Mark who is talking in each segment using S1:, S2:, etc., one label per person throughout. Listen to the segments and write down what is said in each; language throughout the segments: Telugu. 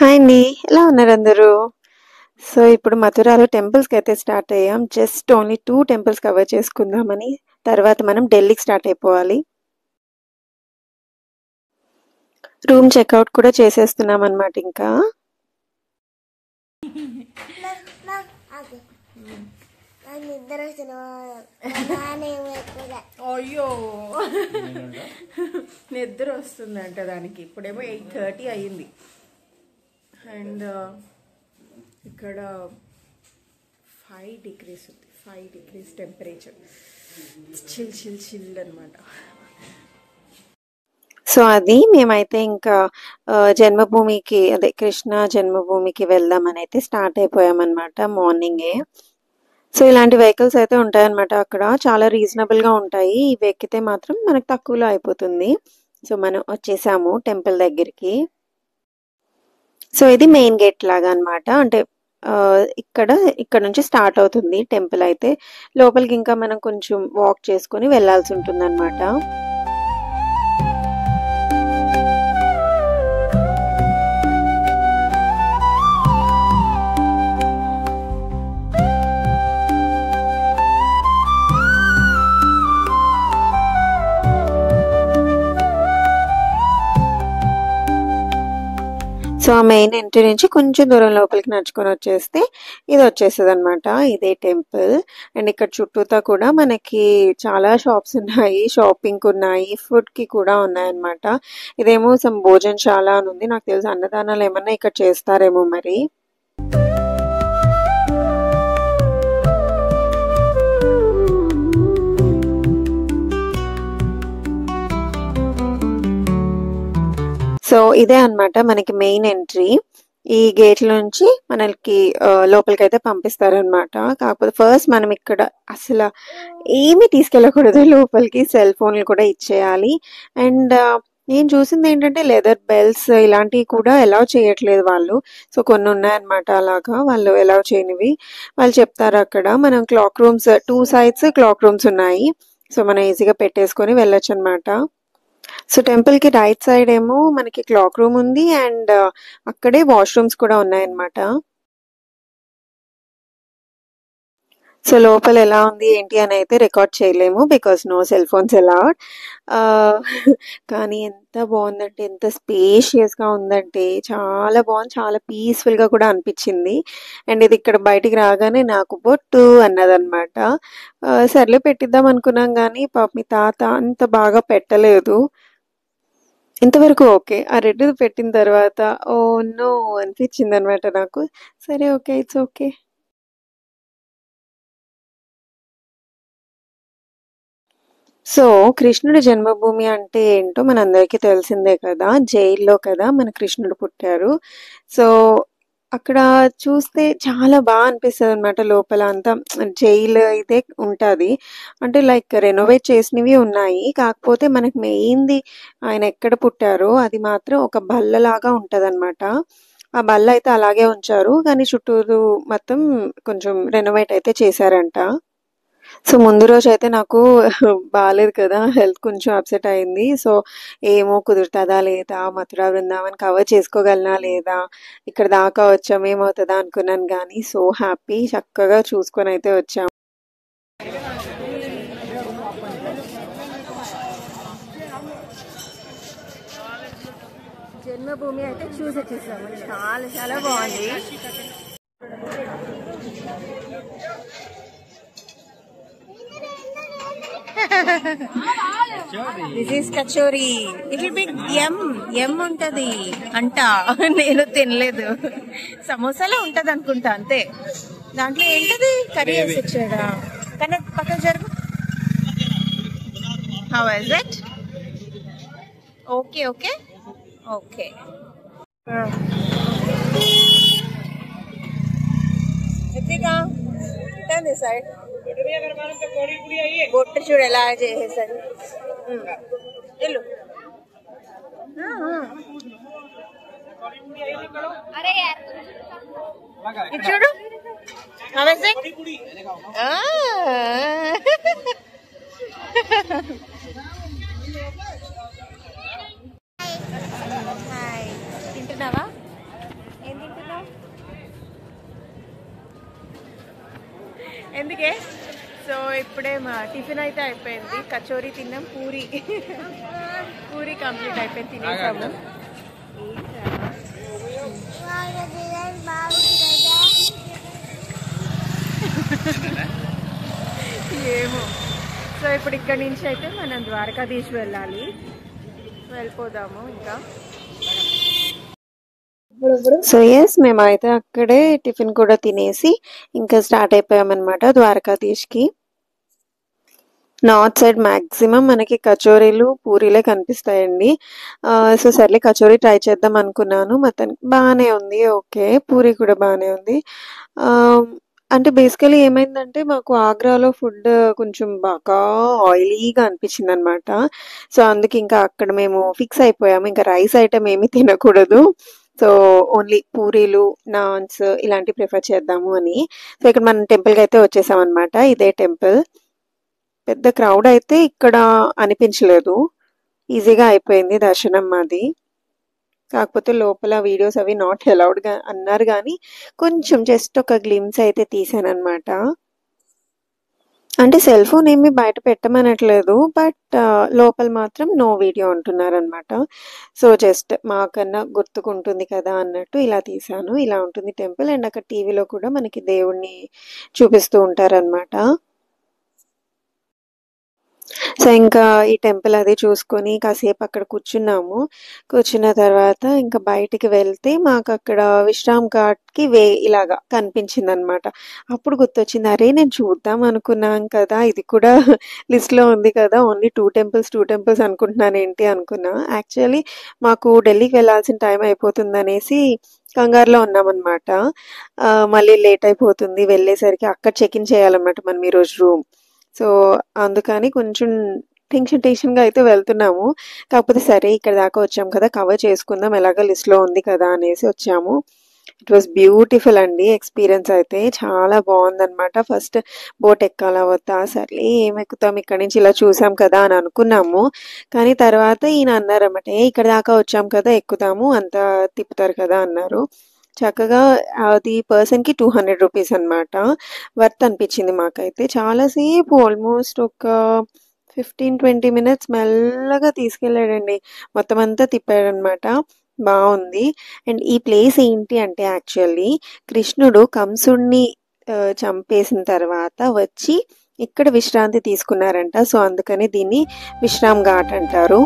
S1: హాయ్ అండి. ఎలా ఉన్నారు అందరూ? సో, ఇప్పుడు మథురాలో టెంపుల్స్‌కైతే స్టార్ట్ అయ్యాం. జస్ట్ ఓన్లీ 2 టెంపుల్స్ కవర్ చేసుకుందామని. తర్వాత మనం ఢిల్లీకి స్టార్ట్ అయిపోవాలి. రూమ్ చెక్‌ఔట్ కూడా చేసేస్తున్నామన్నమాట ఇంకా.
S2: అయ్యో నిద్ర వస్తుందంట దానికి. ఇప్పుడేమో 8:30 అయ్యింది. అండ్ ఇక్కడ 5 degrees ఉంది. 5 degrees temperature. Chill chill chill అనమాట.
S1: సో, అది మేమైతే ఇంకా జన్మభూమికి అదే కృష్ణ జన్మభూమికి వెళ్దామనైతే స్టార్ట్ అయిపోయామన్నమాట మార్నింగే. సో, ఇలాంటి వెహికల్స్ అయితే ఉంటాయన్నమాట అక్కడ. చాలా రీజనబుల్‌గా ఉంటాయి. ఇవి ఎక్కితే మాత్రం మనకు తక్కువలో అయిపోతుంది. సో, మనం వచ్చేసాము టెంపుల్ దగ్గరికి. సో, ఇది మెయిన్ గేట్ లాగా అన్నమాట. అంటే ఇక్కడ నుంచి స్టార్ట్ అవుతుంది టెంపుల్ అయితే. లోపలికి ఇంకా మనం కొంచెం వాక్ చేసుకొని వెళ్ళాల్సి ఉంటుందన్నమాట. సో, ఆ మెయిన్ ఎంట్రీ నుంచి కొంచెం దూరం లోపలికి నడుచుకొని వచ్చేస్తే ఇది వచ్చేస్తదన్నమాట. ఇదే టెంపుల్. అండ్ ఇక్కడ చుట్టూతా కూడా మనకి చాలా షాప్స్ ఉన్నాయి. షాపింగ్‌కి ఉన్నాయి. ఫుడ్‌కి కూడా ఉన్నాయన్నమాట. ఇదేమో సమ్ భోజనశాల అని ఉంది. నాకు తెలిసి అన్నదానాలు ఏమన్నా ఇక్కడ చేస్తారేమో మరి. సో, ఇదే అన్నమాట మనకి మెయిన్ ఎంట్రీ. ఈ గేట్ నుంచి మనకి లోపలికైతే పంపిస్తారనమాట. కాకపోతే ఫస్ట్ మనం ఇక్కడ అసలు ఏమీ తీసుకెళ్ళకూడదు లోపలికి. సెల్ ఫోన్లు కూడా ఇచ్చేయాలి. అండ్ నేను చూసింది ఏంటంటే లెదర్ బెల్ట్స్ ఇలాంటివి కూడా అలౌ చేయట్లేదు వాళ్ళు. సో, కొన్ని ఉన్నాయన్నమాట అలాగా వాళ్ళు అలౌ చేయనివి. వాళ్ళు చెప్తారు అక్కడ. మనం clock rooms 2 sides clock rooms ఉన్నాయి. సో, మనం ఈజీగా పెట్టేసుకొని వెళ్ళొచ్చు అనమాట. సో, టెంపుల్‌కి రైట్ సైడ్ ఏమో మనకి క్లాక్ రూమ్ ఉంది. అండ్ అక్కడే వాష్‌రూమ్స్ కూడా ఉన్నాయన్నమాట. సో, లోపల ఎలా ఉంది ఏంటి అని అయితే రికార్డ్ చేయలేము. Because no cell phones allowed. కానీ ఎంత బాగుందంటే ఎంత స్పేషియస్‌గా ఉందంటే చాలా బాగుంది. చాలా పీస్‌ఫుల్‌గా కూడా అనిపించింది. అండ్ ఇది ఇక్కడ బయటికి రాగానే నాకు బొట్టు అన్నదన్నమాట. సర్లే పెట్టిద్దాం అనుకున్నాం కానీ పాపం మీ తాత అంత బాగా పెట్టలేదు. ఇంతవరకు ఓకే. ఆ రెడ్‌ది పెట్టిన తర్వాత ఓహ్! నో అనిపించిందనమాట నాకు. సరే ఓకే. It's okay. సో, కృష్ణుడి జన్మభూమి అంటే ఏంటో మనందరికీ తెలిసిందే కదా! జైల్‌లో కదా మన కృష్ణుడు పుట్టారు. సో, అక్కడ చూస్తే చాలా అనిపిస్తదనమాట లోపల అంతా. జైలు అయితే ఉంటది. అంటే లైక్ రెనోవేట్ చేసినవి ఉన్నాయి. కాకపోతే మనకి మెయిన్‌ది ఆయన ఎక్కడ పుట్టారో అది మాత్రం ఒక బల్లలాగా ఉంటదనమాట. ఆ బల్ల అయితే అలాగే ఉంచారు. కానీ చుట్టూరు మొత్తం కొంచెం రెనోవేట్ అయితే చేశారంట. సో, ముందు రోజైతే నాకు బాలేదు కదా! హెల్త్ కొంచెం అప్సెట్ అయింది. సో, ఏమో కుదురుతదా లేదా? మథురా బృందావన్ కవర్ చేసుకోగలనా లేదా? ఇక్కడ దాకా వచ్చాం ఏమవుతదా అనుకున్నాను గానీ సో హ్యాపీ. చక్కగా చూసుకొనైతే వచ్చాం.
S2: జన్మభూమి అయితే చూసి వచ్చేసాము. చాలా చాలా బాగుంది. This is kachori. It will be ఎం ఉంటది అంట. నేను తినలేదు. సమోసాలో ఉంటది అనుకుంటా అంతే. దాంట్లో ఏంటది కర్రీ వేసి ఇచ్చాడా? కానీ పక్కన జరుగు. How is it? Okay okay okay. ఎత్తిగా సైడ్ బొట్టు చూడు ఎలా చేసేసాడు. వెళ్ళు. ఇది చూడు. తింటున్నావా? ఎందుకే? సో ఇప్పుడే మా టిఫిన్ అయితే అయిపోయింది. కచోరీ తిన్నాం, పూరి పూరి కంప్లీట్ అయిపోయింది, తినేసాము. ఏమో. సో ఇప్పుడు ఇక్కడి నుంచి అయితే మనం ద్వారకాధీష్ వెళ్ళాలి. వెళ్ళిపోదాము ఇంకా.
S1: సో ఎస్, మేమైతే అక్కడే టిఫిన్ కూడా తినేసి ఇంకా స్టార్ట్ అయిపోయామన్నమాట ద్వారకాధీష్కి. నార్త్ సైడ్ మ్యాక్సిమం మనకి కచోరీలు పూరీలే కనిపిస్తాయండి. సో సర్లే కచోరీ ట్రై చేద్దాం అనుకున్నాను. మొత్తానికి బాగానే ఉంది, ఓకే. పూరీ కూడా బాగానే ఉంది. అంటే బేసికలీ ఏమైందంటే మాకు ఆగ్రాలో ఫుడ్ కొంచెం బాగా ఆయిలీగా అనిపించింది అనమాట. సో అందుకే ఇంకా అక్కడ మేము ఫిక్స్ అయిపోయాము, ఇంకా రైస్ ఐటమ్ ఏమీ తినకూడదు. సో ఓన్లీ పూరీలు, నాన్స్ ఇలాంటివి ప్రిఫర్ చేద్దాము అని. సో ఇక్కడ మనం టెంపుల్కి అయితే వచ్చేసాం అనమాట. ఇదే టెంపుల్. పెద్ద క్రౌడ్ అయితే ఇక్కడ అనిపించలేదు, ఈజీగా అయిపోయింది దర్శనం మాది. కాకపోతే లోపల వీడియోస్ అవి నాట్ అలౌడ్గా అన్నారు, కానీ కొంచెం జస్ట్ ఒక గ్లిమ్స్ అయితే తీసాను అనమాట. అంటే సెల్ ఫోన్ ఏమి బయట పెట్టమనట్లేదు, బట్ లోపల మాత్రం నో వీడియో అంటున్నారు అనమాట. సో జస్ట్ మాకన్నా గుర్తుకుంటుంది కదా అన్నట్టు ఇలా తీసాను. ఇలా ఉంటుంది టెంపుల్. అండ్ అక్కడ టీవీలో కూడా మనకి దేవుణ్ణి చూపిస్తూ ఉంటారనమాట. సో ఇంకా ఈ టెంపుల్ అది చూసుకొని కాసేపు అక్కడ కూర్చున్నాము. కూర్చున్న తర్వాత ఇంకా బయటికి వెళ్తే మాకు అక్కడ విశ్రామ్ ఘాట్కి ఇలాగా కనిపించింది అనమాట. అప్పుడు గుర్తొచ్చింది, అరే నేను చూద్దాం అనుకున్నాం కదా, ఇది కూడా లిస్ట్లో ఉంది కదా, ఓన్లీ టూ టెంపుల్స్ అనుకుంటున్నాను ఏంటి అనుకున్నా. యాక్చువల్లీ మాకు ఢిల్లీకి వెళ్ళాల్సిన టైం అయిపోతుంది అనేసి కంగారులో ఉన్నామన్నమాట. మళ్ళీ లేట్ అయిపోతుంది వెళ్ళేసరికి, అక్కడ చెక్ ఇన్ చేయాలన్నమాట మనం ఈరోజు రూమ్. సో అందుకని కొంచెం టెన్షన్గా అయితే వెళ్తున్నాము. కాకపోతే సరే ఇక్కడ దాకా వచ్చాం కదా, కవర్ చేసుకుందాం, ఎలాగ లిస్ట్లో ఉంది కదా అనేసి వచ్చాము. ఇట్ వాస్ బ్యూటిఫుల్ అండి. ఎక్స్పీరియన్స్ అయితే చాలా బాగుందన్నమాట. ఫస్ట్ బోట్ ఎక్కాలా వద్దా, సర్లే ఏం ఎక్కుతాం, ఇక్కడ నుంచి ఇలా చూసాం కదా అని అనుకున్నాము. కానీ తర్వాత ఈయన అన్నారన్నమాట, ఇక్కడ దాకా వచ్చాం కదా ఎక్కుతాము, అంతా తిప్పుతారు కదా అన్నారు. చక్కగా అది పర్సన్కి 200 రూపీస్ అనమాట. వర్త్ అనిపించింది మాకైతే. చాలాసేపు ఆల్మోస్ట్ ఒక 15-20 మినిట్స్ మెల్లగా తీసుకెళ్ళాడండి, మొత్తం అంతా తిప్పాడనమాట. బాగుంది. అండ్ ఈ ప్లేస్ ఏంటి అంటే యాక్చువల్లీ కృష్ణుడు కంసుడిని చంపేసిన తర్వాత వచ్చి ఇక్కడ విశ్రాంతి తీసుకున్నారంట. సో అందుకని దీన్ని విశ్రామ్ ఘాట్ అంటారు.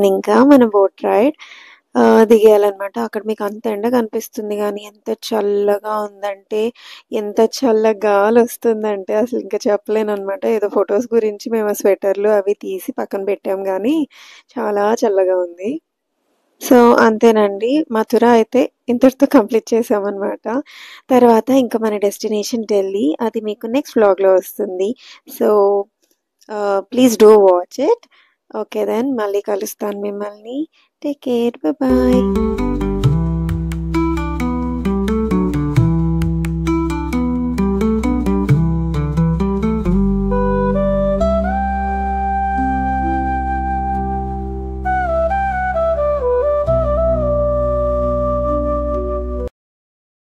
S1: దెన్ ఇంకా మన బోట్ రైడ్ దిగేయాలన్నమాట. అక్కడ మీకు అంత ఎండ కనిపిస్తుంది కానీ ఎంత చల్లగా ఉందంటే, ఎంత చల్ల గాలి వస్తుందంటే అసలు ఇంకా చెప్పలేనన్నమాట. ఏదో ఫొటోస్ గురించి మేము స్వెటర్లు అవి తీసి పక్కన పెట్టాం కానీ చాలా చల్లగా ఉంది. సో అంతేనండి, మథుర అయితే ఇంతటితో కంప్లీట్ చేసామన్నమాట. తర్వాత ఇంకా మన డెస్టినేషన్ ఢిల్లీ, అది మీకు నెక్స్ట్ వ్లాగ్లో వస్తుంది. So please do watch it. Okay then, మళ్ళీ కలుస్తాను మిమ్మల్ని. Take care, bye.